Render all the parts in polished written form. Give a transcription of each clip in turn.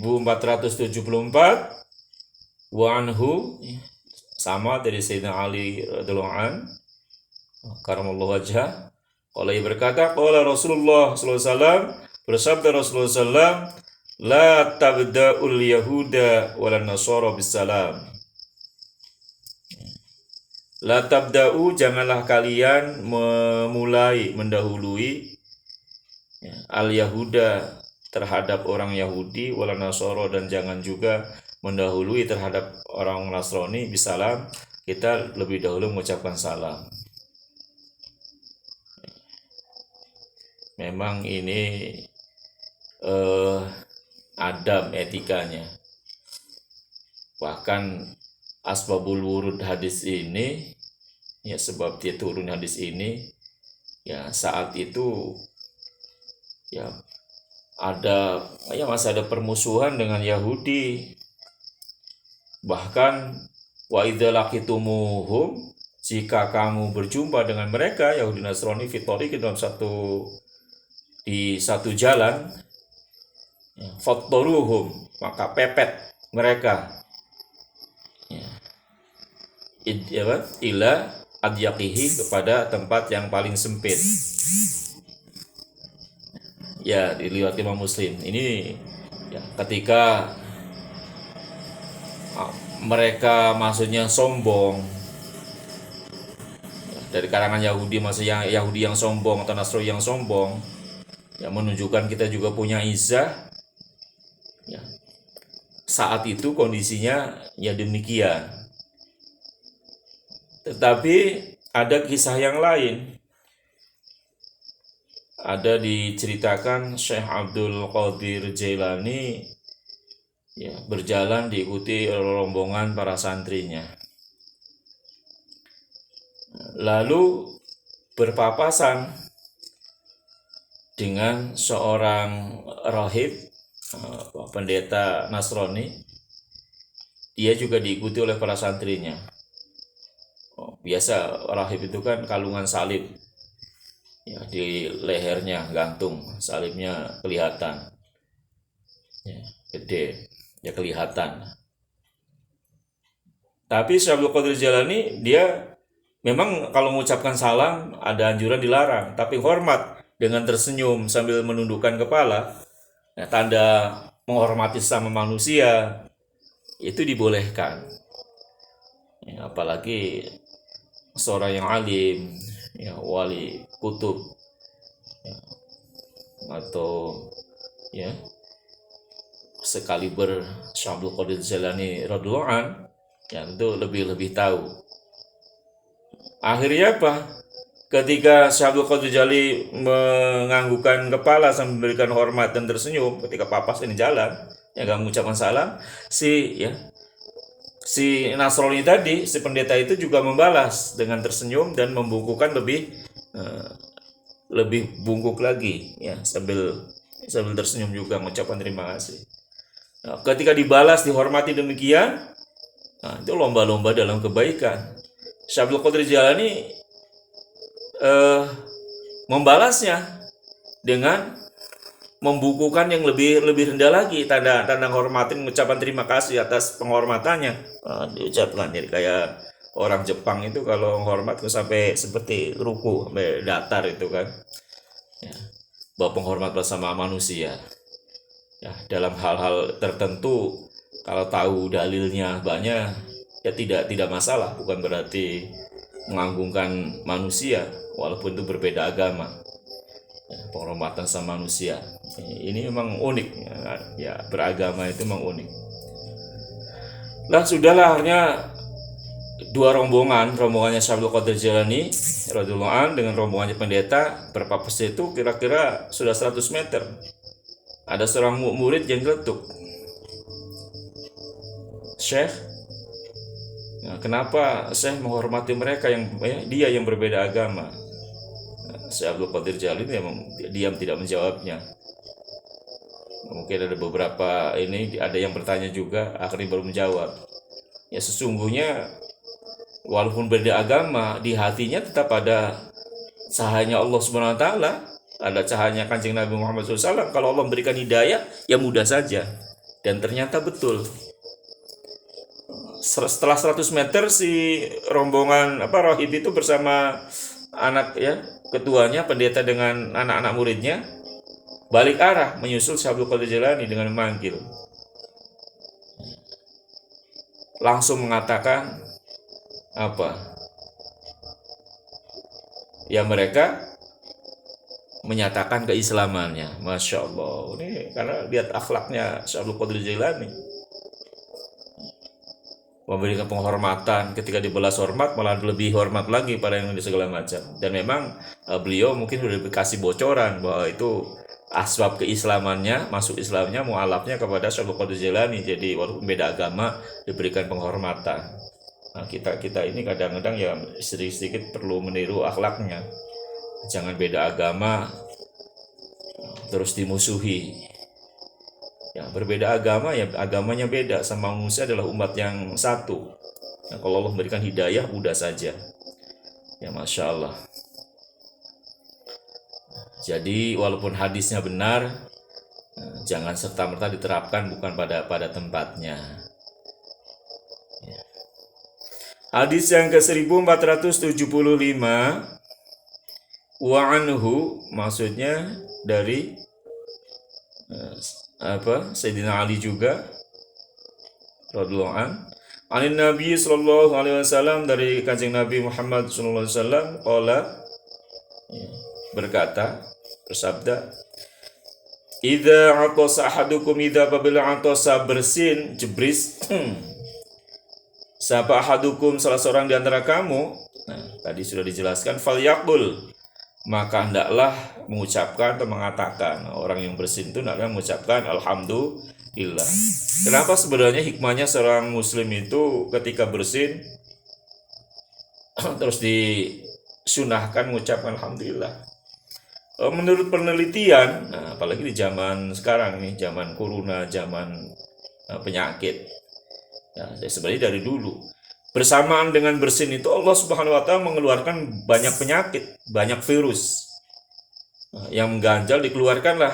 1474. Wa anhu, sama dari Sayyidina Ali radhiyallahu an karamallahu wajhah, qala berkata, qala Rasulullah sallallahu alaihi wasallam, bersabda Rasulullah sallallahu alaihi wasallam, la tabda'ul yahuda walan nasara bisalam. La tabda'u, janganlah kalian mendahului al yahuda terhadap orang Yahudi, walan nasara, dan jangan juga mendahului terhadap orang Nasrani bisalam, kita lebih dahulu mengucapkan salam. Memang ini adab etikanya. Bahkan asbabul wurud hadis ini, ya sebab dia turun hadis ini, ya saat itu ya masih ada permusuhan dengan Yahudi. Bahkan wa idza laqitumuhum, jika kamu berjumpa dengan mereka Yahudi Nasrani fitoriq, dalam di satu jalan, fattoruhum, maka pepet mereka, ila adyaqihi, kepada tempat yang paling sempit. Ya, diriwayatkan Imam Muslim. Ini ya, ketika mereka maksudnya sombong, dari kalangan Yahudi, maksudnya Yahudi yang sombong atau Nasrani yang sombong, yang menunjukkan kita juga punya izzah. Ya, saat itu kondisinya ya demikian. Tetapi ada kisah yang lain. Ada diceritakan Syekh Abdul Qadir Jailani ya berjalan diikuti rombongan para santrinya. Lalu berpapasan dengan seorang rahib, pendeta Nasrani. Dia juga diikuti oleh para santrinya. Biasa rahib itu kan kalungan salib, ya, di lehernya gantung, salibnya kelihatan, ya, gede, ya kelihatan. Tapi Syekh Abdul Qadir Jailani, dia memang kalau mengucapkan salam ada anjuran dilarang, tapi hormat dengan tersenyum sambil menundukkan kepala, ya, tanda menghormati sama manusia, itu dibolehkan. Ya, apalagi seorang yang alim, ya, wali kutub, ya, atau ya sekaliber Syekh Abdul Qadir Jailani radhiyallahu an, ya itu lebih tahu. Akhirnya apa? Ketika Syekh Abdul Qadir Jailani menganggukkan kepala sambil memberikan hormat dan tersenyum ketika papas ini jalan, ya gak mengucapkan salam, si Nasrani tadi, si pendeta itu juga membalas dengan tersenyum dan membungkukkan lebih bungkuk lagi, ya, sambil tersenyum juga mengucapkan terima kasih. Nah, ketika dibalas, dihormati demikian, nah, itu lomba-lomba dalam kebaikan. Syekh Abdul Qadir Jailani membalasnya dengan membukukan yang lebih rendah lagi, tanda hormatin, mengucapkan terima kasih atas penghormatannya. Diucapkan jadi kayak orang Jepang itu kalau menghormat sampai seperti ruku, sampai datar itu kan, ya, bahwa penghormat bersama manusia, ya, dalam hal-hal tertentu kalau tahu dalilnya banyak, ya tidak masalah, bukan berarti mengagungkan manusia walaupun itu berbeda agama. Ya, penghormatan sama manusia ini memang unik, ya, beragama itu memang unik. Lah sudahlah, akhirnya dua rombongannya Syekh Abdul Qadir Jailani radhiyallahu an dengan rombongannya pendeta berpapas itu kira-kira sudah 100 meter. Ada seorang murid yang geletuk, Syekh, nah, kenapa Syekh menghormati mereka dia yang berbeda agama? Syekh Abdul Qadir Jailani memang diam, tidak menjawabnya. Mungkin ada beberapa ada yang bertanya juga, akhirnya baru menjawab. Ya, sesungguhnya walaupun beda agama, di hatinya tetap ada cahayanya Allah Subhanahu wa taala, ada cahayanya Kanjeng Nabi Muhammad SAW. Kalau Allah memberikan hidayah, ya mudah saja. Dan ternyata betul. Setelah 100 meter si rombongan rohib itu bersama anak ketuanya, pendeta dengan anak-anak muridnya balik arah menyusul Syekh Abdul Qadir Jailani dengan memanggil. Langsung mengatakan apa? Ya mereka menyatakan keislamannya. Masya Allah. Ini karena lihat akhlaknya Syekh Abdul Qadir Jailani. Memberikan penghormatan, ketika dibalas hormat malah lebih hormat lagi pada yang segala macam. Dan memang beliau mungkin sudah dikasih bocoran bahwa itu asbab keislamannya, masuk Islamnya, mu'alafnya kepada Syekh Abdul Qadir Jailani. Jadi walaupun beda agama diberikan penghormatan. Nah, kita ini kadang-kadang ya sedikit perlu meniru akhlaknya. Jangan beda agama terus dimusuhi. Ya, berbeda agama ya agamanya beda, sama manusia adalah umat yang satu. Nah, kalau Allah memberikan hidayah mudah saja. Ya Masya Allah. Jadi walaupun hadisnya benar, jangan serta-merta diterapkan bukan pada tempatnya. Ya. Hadis yang ke-1475, wa anhu, maksudnya dari Sayyidina Ali juga radhiyallahu an. Anin Nabi sallallahu alaihi wasallam, dari Kanjeng Nabi Muhammad sallallahu alaihi wasallam, qala, berkata, bersabda, idza atasa ahadukum, idza apabila atasa bersin, jebris, sapa ahadukum, salah seorang di antara kamu. Nah, tadi sudah dijelaskan, falyaqul, maka hendaklah mengucapkan atau mengatakan. Orang yang bersin itu hendaklah mengucapkan alhamdulillah. Kenapa sebenarnya hikmahnya seorang muslim itu ketika bersin terus disunahkan mengucapkan alhamdulillah? Menurut penelitian, apalagi di zaman sekarang nih, zaman corona, zaman penyakit, sebenarnya dari dulu bersamaan dengan bersin itu Allah Subhanahu wa Ta'ala mengeluarkan banyak penyakit, banyak virus yang mengganjal dikeluarkanlah,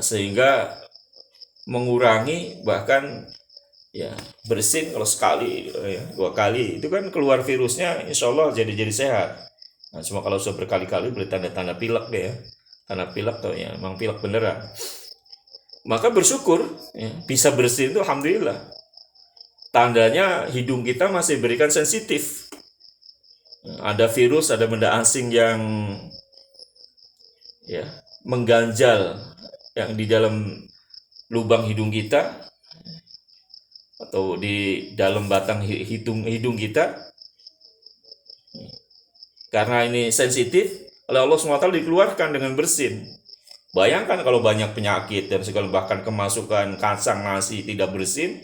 sehingga mengurangi, bahkan ya bersin kalau sekali dua kali itu kan keluar virusnya, insya Allah jadi sehat. Nah, cuma kalau sudah berkali-kali beri tanda-tanda pilek deh ya, tanda pilek tuh ya emang pilek beneran. Maka bersyukur ya, bisa bersin itu alhamdulillah. Tandanya hidung kita masih berikan sensitif. Ada virus, ada benda asing yang mengganjal yang di dalam lubang hidung kita atau di dalam batang hidung kita. Karena ini sensitif, oleh Allah SWT dikeluarkan dengan bersin. Bayangkan kalau banyak penyakit dan segala, bahkan kemasukan kacang nasi tidak bersin,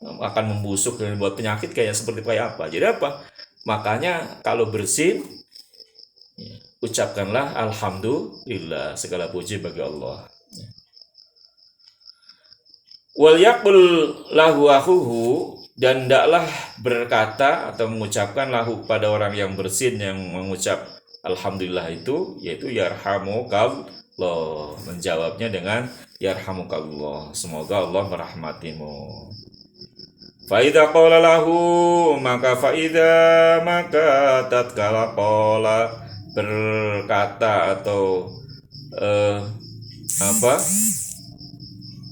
akan membusuk dan membuat penyakit seperti apa. Jadi apa? Makanya kalau bersin, ucapkanlah alhamdulillah, segala puji bagi Allah. Wal yaqul lahu akhuhu, dan hendaklah berkata atau mengucapkan lahu pada orang yang bersin, yang mengucap alhamdulillah itu, yaitu yarhamukallah, menjawabnya dengan yarhamukallah, semoga Allah merahmatimu. Fa'idha qala lahu, maka tatkala qala berkata atau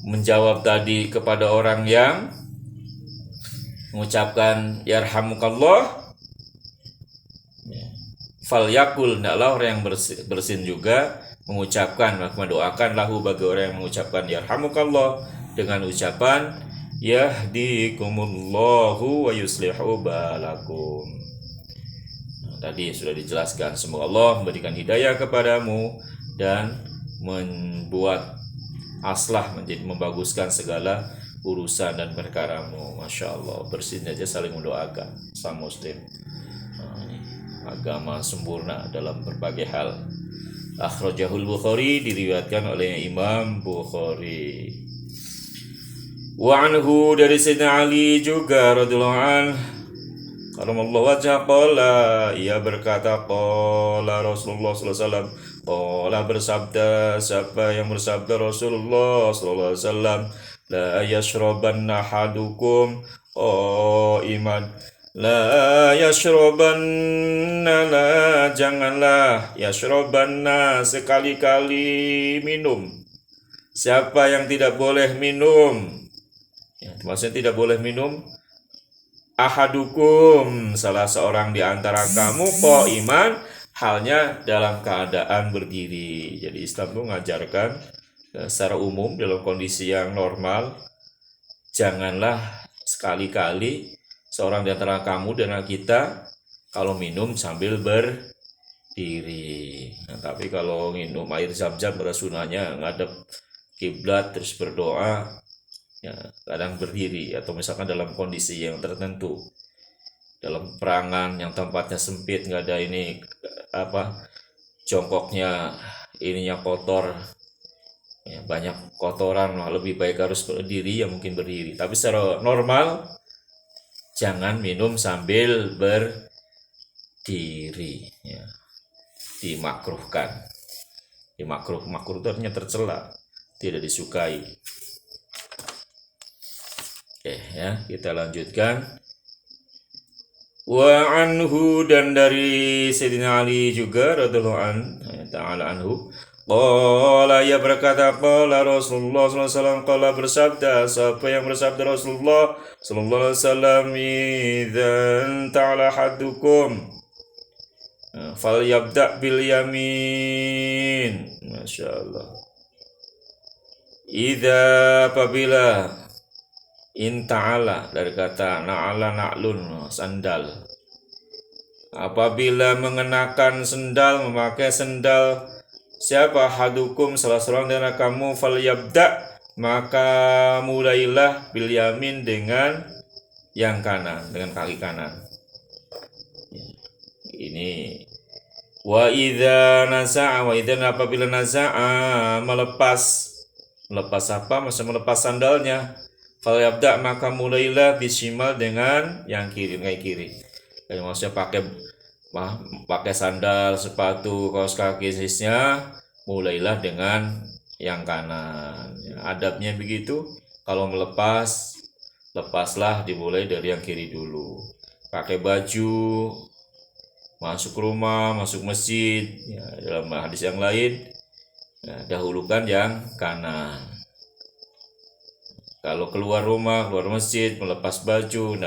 menjawab tadi kepada orang yang mengucapkan yarhamukallah, falyakul, hendaklah orang yang bersin juga mengucapkan, mendoakan lahu bagi orang yang mengucapkan yarhamukallah dengan ucapan yahdikumullahu wa yuslihu balakum. Tadi sudah dijelaskan, semoga Allah memberikan hidayah kepadamu dan membuat aslah, menjadi membaguskan segala urusan dan perkaramu. Masya Allah, bersin aja saling mendoakan sama muslim. Agama sempurna dalam berbagai hal. Akhrajahul Bukhari, diriwayatkan oleh Imam Bukhari. Wa anhu, dari Sayyidina Ali juga radhiyallahu anhu, karamallahu wajhah, qala, ia berkata, qala Rasulullah sallallahu alaihi wasallam, Qala bersabda, siapa yang bersabda Rasulullah sallallahu alaihi wasallam, la yashrabanna ahadukum iman, la yashrabanna, la janganlah, yashrabanna sekali-kali minum. Siapa yang tidak boleh minum, ya, maksudnya tidak boleh minum, ahadukum, salah seorang di antara kamu, iman, halnya dalam keadaan berdiri. Jadi Islam itu mengajarkan secara umum dalam kondisi yang normal, janganlah sekali-kali seorang di antara kamu dan kita kalau minum sambil berdiri. Nah, tapi kalau minum air zam-zam pada sunahnya ngadep kiblat terus berdoa, ya, kadang berdiri, atau misalkan dalam kondisi yang tertentu, dalam perangan yang tempatnya sempit, nggak ada ini jongkoknya ininya kotor, ya, banyak kotoran, lebih baik harus berdiri, ya mungkin berdiri. Tapi secara normal jangan minum sambil berdiri, ya, dimakruhkan. Makruh itu artinya tercela, tidak disukai. Oke, ya, kita lanjutkan. Wa anhu, dan dari Sayyidina Ali juga radhiyallahu ta'ala anhu, qala, ia berkata, qala Rasulullah sallallahu alaihi wasallam, qala bersabda, siapa yang bersabda Rasulullah sallallahu alaihi wasallam, idzan ta'ala hadukum falyabda bil yamin. Masyaallah. Idza, apabila, in ta'ala dari kata na'ala na'lun, sandal. Apabila mengenakan sendal, memakai sendal, siapa hadukum, salah seorang dari kamu, falyabda, maka mulailah bil yamin, dengan yang kanan, dengan kaki kanan. Ini wa idza naza'a, wa idza, apabila naza'a, melepas apa? Maksudnya melepas sandalnya, falyabda, maka mulailah bishimal, dengan yang kiri, kaki kiri. Jadi maksudnya pakai sandal, sepatu, kaos kaki jeansnya, mulailah dengan yang kanan. Ya, adabnya begitu. Kalau lepaslah dimulai dari yang kiri dulu. Pakai baju, masuk rumah, masuk masjid, ya, dalam hadis yang lain, ya, dahulukan yang kanan. Kalau keluar rumah, keluar masjid, melepas baju,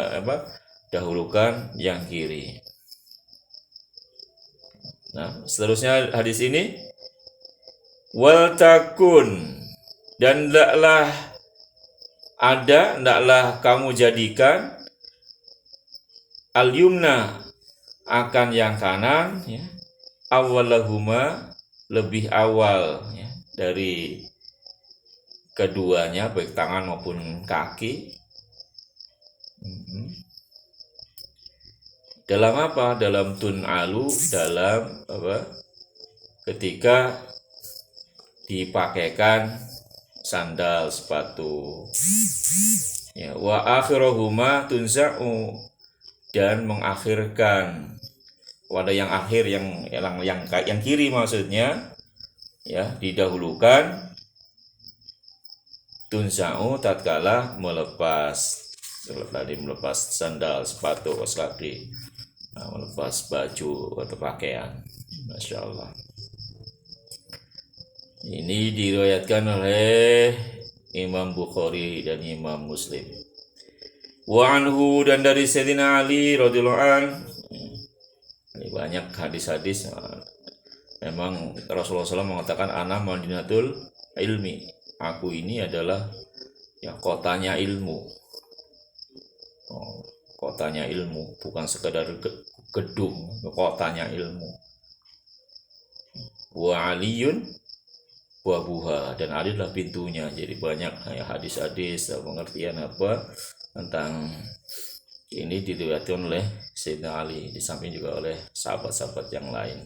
dahulukan yang kiri. Nah, seterusnya hadis ini, wal takun, dan hendaklah kamu jadikan, al yumna, akan yang kanan, ya, awalahuma, lebih awal, ya, dari keduanya, baik tangan maupun kaki. Dalam apa? Dalam tun'alu, dalam ketika dipakaikan sandal, sepatu. Ya, wa akhirohuma tunza'u, dan mengakhirkan. Ada yang akhir, yang kiri maksudnya, ya, didahulukan. Tunza'u, tatkala melepas sandal, sepatu, kaos kaki, melepas baju atau pakaian. Masya Allah. Ini diriwayatkan oleh Imam Bukhari dan Imam Muslim. Wa anhu, dan dari Sayyidina Ali radhiyallahu anhu. Ini banyak hadis-hadis. Memang Rasulullah SAW mengatakan, ana madinatul ilmi, aku ini adalah, ya, kotanya ilmu. Kotanya ilmu, bukan sekedar gedung, kotanya ilmu. Wa aliyun wa buha, dan Ali adalah pintunya. Jadi banyak, ya, hadis-hadis pengertian tentang ini diriwayatkan oleh Sayyidina Ali, di samping juga oleh sahabat-sahabat yang lain.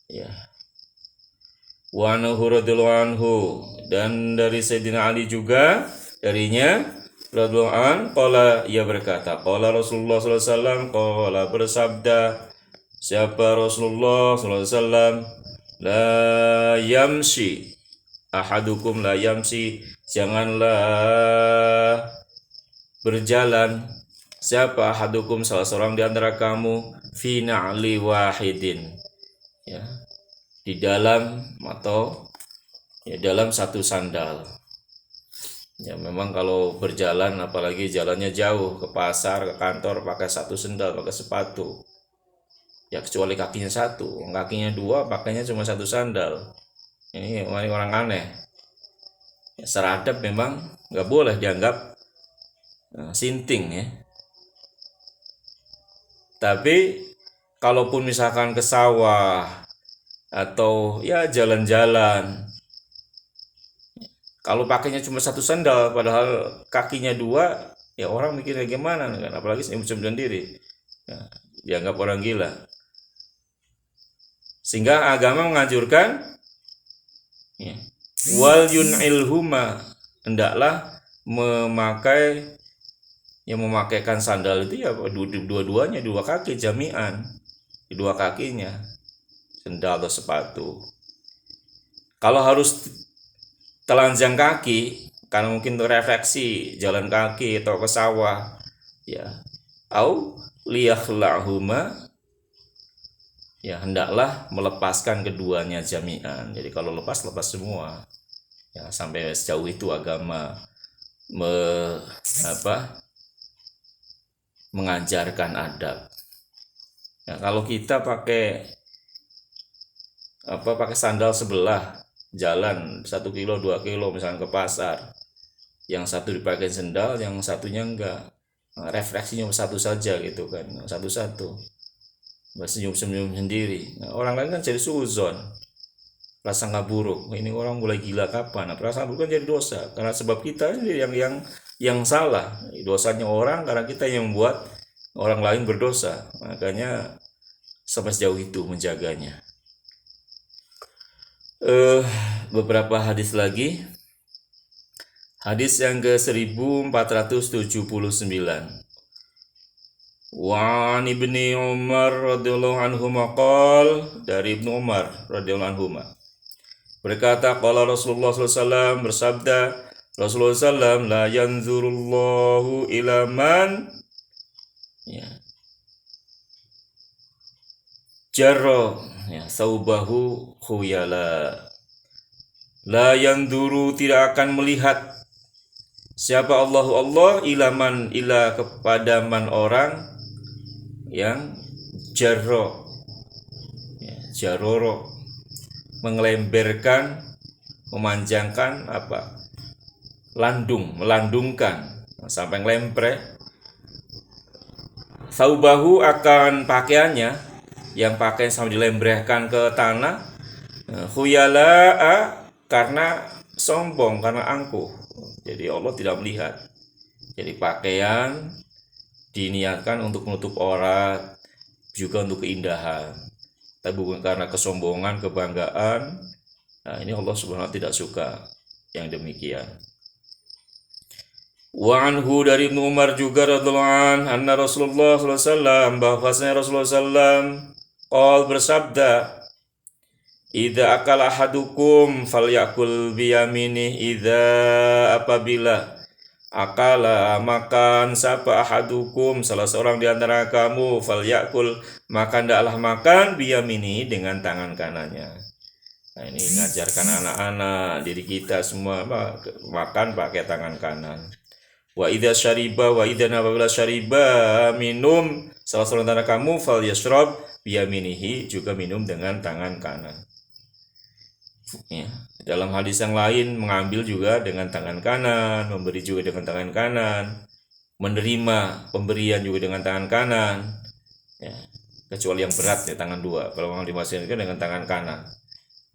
Ya. Wa radhiyallahu anhu, dan dari Sayyidina Ali juga, darinya radhiyallahu anhu, qala, ia berkata, qala Rasulullah sallallahu alaihi wasallam, qala bersabda, Siapa Rasulullah sallallahu alaihi wasallam, la yamshi ahadukum, la yamshi, janganlah berjalan, siapa ahadukum, salah seorang di antara kamu, fi na'li wahidin, ya, di dalam atau ya dalam satu sandal. Ya memang kalau berjalan, apalagi jalannya jauh ke pasar, ke kantor, pakai satu sandal, pakai sepatu. Ya kecuali kakinya satu, kakinya dua, pakainya cuma satu sandal. Ini orang aneh. Ya, seradap memang nggak boleh dianggap sinting ya. Tapi kalaupun misalkan ke sawah atau ya jalan-jalan, kalau pakainya cuma satu sandal padahal kakinya dua, ya orang mikirnya gimana kan, apalagi senyum-senyum sendiri, ya, dianggap orang gila. Sehingga agama menganjurkan ya, wal yun'ilhuma, hendaklah memakaikan sandal itu ya dua-duanya, dua kaki jami'an, dua kakinya, sandal atau sepatu. Kalau harus telanjang kaki karena mungkin refleksi jalan kaki atau ke sawah, ya, au liyakhla'huma, ya hendaklah melepaskan keduanya jami'an. Jadi kalau lepas semua, ya sampai sejauh itu agama mengajarkan adab. Ya, kalau kita pakai sandal sebelah, jalan 1 kilo 2 kilo misalnya ke pasar, yang satu dipakai sendal, yang satunya enggak, nah, refleksinya satu saja gitu kan, satu-satu senyum-senyum sendiri. Nah, orang lain kan jadi suzon, prasangka buruk, ini orang mulai gila kapan. Nah, prasangka buruk kan jadi dosa karena sebab kita yang salah. Dosanya orang karena kita yang membuat orang lain berdosa, makanya sampai sejauh itu menjaganya. Beberapa hadis lagi. Hadis yang ke-1479. Wa an Ibni Umar radhiyallahu anhu maqal, dari Ibnu Umar radhiyallahu anhu berkata, qala Rasulullah sallallahu alaihi wasallam, bersabda Rasulullah sallallahu, la yanzurullahu ila man ya jarra ya saubahu khuyala. La yanzuru, tidak akan melihat siapa Allah ilaman, ila kepada man, orang yang jarro ya, jaroro, mengelemberkan, memanjangkan melandungkan sampai ngelemprek, saubahu akan pakaiannya, yang pakaian sampai dilembrehkan ke tanah, khuyala karena sombong, karena angkuh. Jadi Allah tidak melihat. Jadi pakaian diniatkan untuk menutup aurat, juga untuk keindahan, tapi bukan karena kesombongan, kebanggaan. Nah, ini Allah Subhanahu wa taala tidak suka yang demikian. Wa anhu, dari Ibnu Umar juga radhiyallahu anhu, anna Rasulullah sallallahu alaihi wasallam, bahwasanya Rasulullah sallallahu bersabda, idza akala ahadukum falyakul biyaminih, idza apabila akala makan sapa ahadukum, salah seorang di antara kamu, falyakul makan, hendaklah makan, biyamini, dengan tangan kanannya. Nah, ini mengajarkan anak-anak, diri kita semua makan pakai tangan kanan. Wa idza syariba, wa idza apabila syariba, minum salah seorang di antara kamu, falyashrab biyaminihi, juga minum dengan tangan kanan. Ya, dalam hadis yang lain mengambil juga dengan tangan kanan, memberi juga dengan tangan kanan, menerima pemberian juga dengan tangan kanan, ya, kecuali yang berat ya tangan dua. Kalau mau dimasukkan dengan tangan kanan,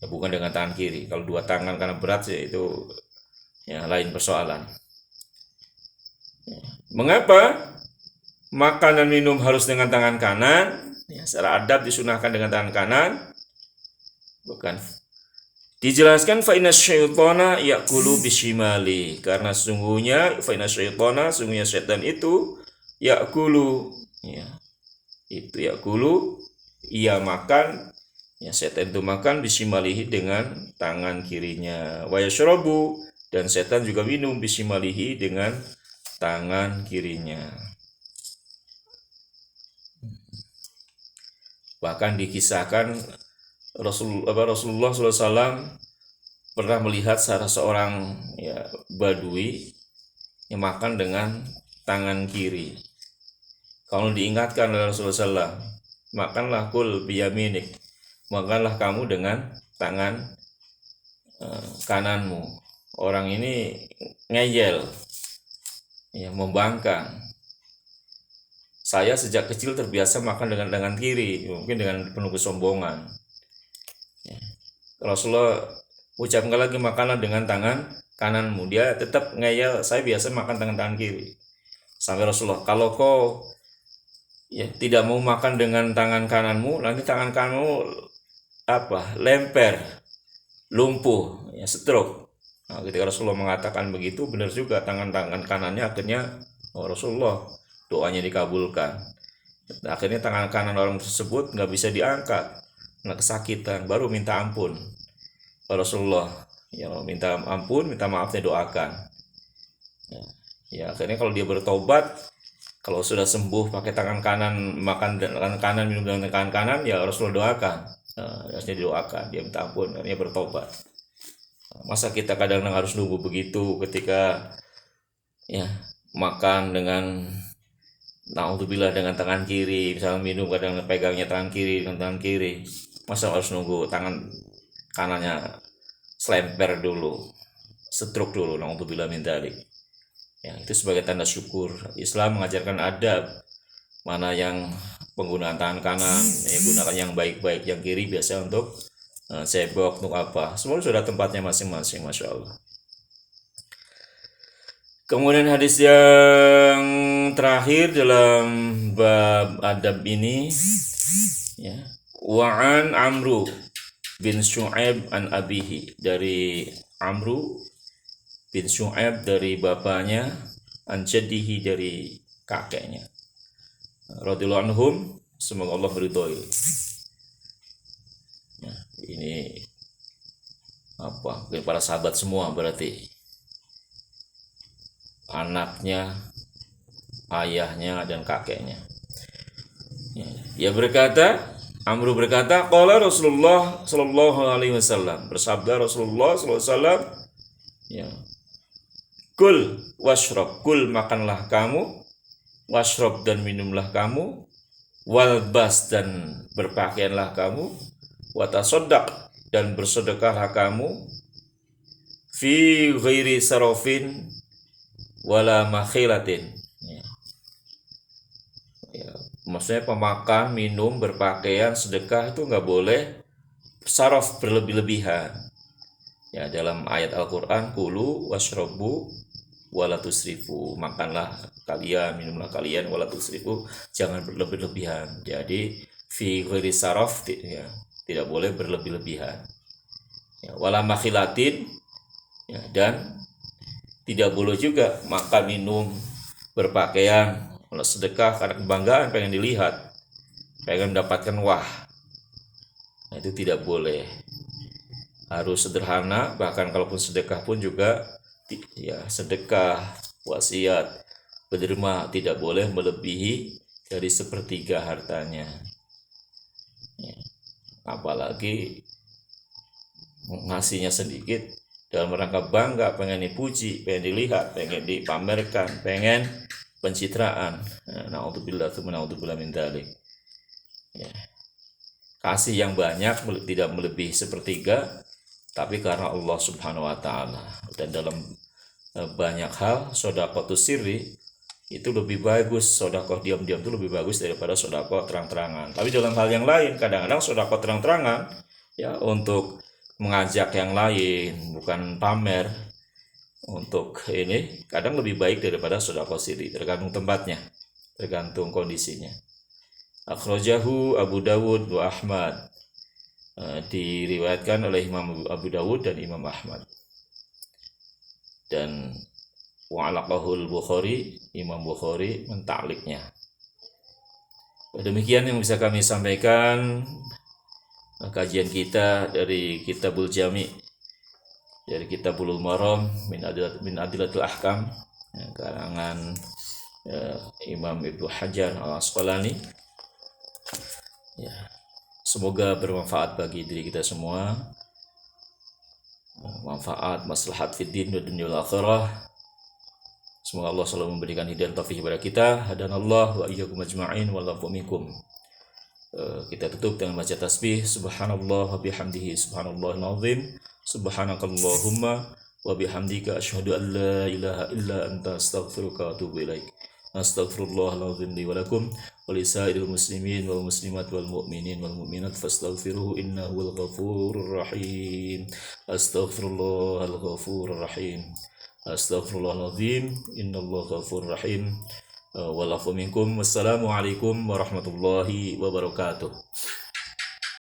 ya, bukan dengan tangan kiri. Kalau dua tangan karena berat ya itu ya lain persoalan. Ya. Mengapa makan dan minum harus dengan tangan kanan? Ya, secara adab disunahkan dengan tangan kanan. Bukan. Dijelaskan fa inna syaitana ya'kulu bishimali, karena sesungguhnya fa inna syaitana, sesungguhnya setan itu ya'kulu, ya, itu ya'kulu ia makan, ya setan itu makan bisimalihi dengan tangan kirinya. Wa yashrabu, dan setan juga minum bisimalihi dengan tangan kirinya. Bahkan dikisahkan Rasulullah SAW pernah melihat salah seorang badui yang makan dengan tangan kiri. Kalau diingatkan oleh Rasulullah SAW, makanlah kul biyaminik, makanlah kamu dengan tangan kananmu. Orang ini ngeyel, membangkang. Saya sejak kecil terbiasa makan dengan tangan kiri, mungkin dengan penuh kesombongan. Rasulullah ucapkan lagi, makanlah dengan tangan kananmu. Dia tetap ngeyel, saya biasa makan dengan tangan kiri. Sampai Rasulullah, kalau kau tidak mau makan dengan tangan kananmu, nanti tangan kananmu lemper, lumpuh, stroke. Nah, ketika Rasulullah mengatakan begitu, benar juga, tangan kanannya akhirnya Rasulullah doanya dikabulkan. Nah, akhirnya tangan kanan orang tersebut nggak bisa diangkat, kesakitan, baru minta ampun Rasulullah, minta ampun, minta maaf, dia doakan. Akhirnya kalau dia bertobat, kalau sudah sembuh pakai tangan kanan, makan dengan kanan, minum dengan tangan kanan, ya Rasulullah doakan. Harusnya didoakan, dia minta ampun, dia bertobat. Masa kita kadang-kadang harus nunggu begitu ketika makan dengan na'udzubillah dengan tangan kiri, misalnya minum kadang pegangnya tangan kiri dengan tangan kiri. Masa harus nunggu tangan kanannya selemper dulu, stroke dulu, na'udzubillah min dzalik. Itu sebagai tanda syukur. Islam mengajarkan adab, mana yang penggunaan tangan kanan, gunakan yang baik-baik, yang kiri biasa untuk cebok, untuk apa. Semua sudah tempatnya masing-masing, Masya Allah. Kemudian hadis yang terakhir dalam bab adab ini, wa'an Amru bin Syu'aib an abihi, dari Amru bin Syu'aib dari bapaknya, an jaddihi dari kakeknya, radhiyallahu anhum, semoga Allah meridhoi. Ini para sahabat semua, berarti anaknya, ayahnya, dan kakeknya. Amru berkata, qala Rasulullah sallallahu alaihi wasallam, bersabda Rasulullah sallallahu alaihi wasallam, kul washrab, kul makanlah kamu, washrab dan minumlah kamu, walbas dan berpakaianlah kamu, watasaddaq dan bersedekahlah kamu, fi ghairi sarafin wala makhilatin. Maksudnya pemakan, minum, berpakaian, sedekah itu nggak boleh saraf, berlebih-lebihan. Dalam ayat Al-Quran, kulu washrabu wala tusrifu, makanlah kalian, minumlah kalian, wala tusrifu, jangan berlebih-lebihan. Jadi fi ghairi saraf, tidak boleh berlebih-lebihan. Wala makhilatin, dan tidak boleh juga makan, minum, berpakaian, sedekah karena kebanggaan, pengen dilihat, pengen mendapatkan wah. Itu tidak boleh. Harus sederhana, bahkan kalaupun sedekah pun juga sedekah, wasiat, berderma, tidak boleh melebihi dari sepertiga hartanya. Apalagi ngasihnya sedikit dalam rangka bangga, pengen dipuji, pengen dilihat, pengen dipamerkan, pengen pencitraan. Na'udzubillah min dzalik. Kasih yang banyak tidak melebihi sepertiga, tapi karena Allah Subhanahu wa taala. Dan dalam banyak hal, sedekahus sirri itu lebih bagus, sedekah diam-diam itu lebih bagus daripada sedekah terang-terangan. Tapi dalam hal yang lain, kadang-kadang sedekah terang-terangan untuk mengajak yang lain, bukan pamer, untuk ini kadang lebih baik daripada sedekah sirri, tergantung tempatnya, tergantung kondisinya. Akhrajahu Abu Dawud wa Ahmad, diriwayatkan oleh Imam Abu Dawud dan Imam Ahmad, dan wa'alaqahul Bukhari, Imam Bukhari mentakliknya. Demikian yang bisa kami sampaikan kajian kita dari Kitabul Jami, dari Kitabul Maram min Adilatul Ahkam, karangan Imam Ibnu Hajar Al-Asqalani. Ya, semoga bermanfaat bagi diri kita semua, manfaat maslahat fid din wa dunya wal akhirah. Semoga Allah selalu memberikan hidayah taufik kepada kita. Hadanallah wa iyyakum ajma'in wallahu minkum. Kita tutup dengan baca tasbih subhanallah wa bihamdihi subhanallahil azim, subhanakallahumma wa bihamdika asyhadu an la ilaha illa anta astaghfiruka wa atubu ilaik. Astaghfirullahal azim li wa lakum wa lisairil muslimin wal muslimat wal mu'minin wal mu'minat fastaghfiruhu innahu wal ghafurur rahim. Astaghfirullahal ghafurur rahim. Astaghfirullahaladzim, innallaha ghafurur rahim. Walafu minkum. Wassalamualaikum warahmatullahi wabarakatuh.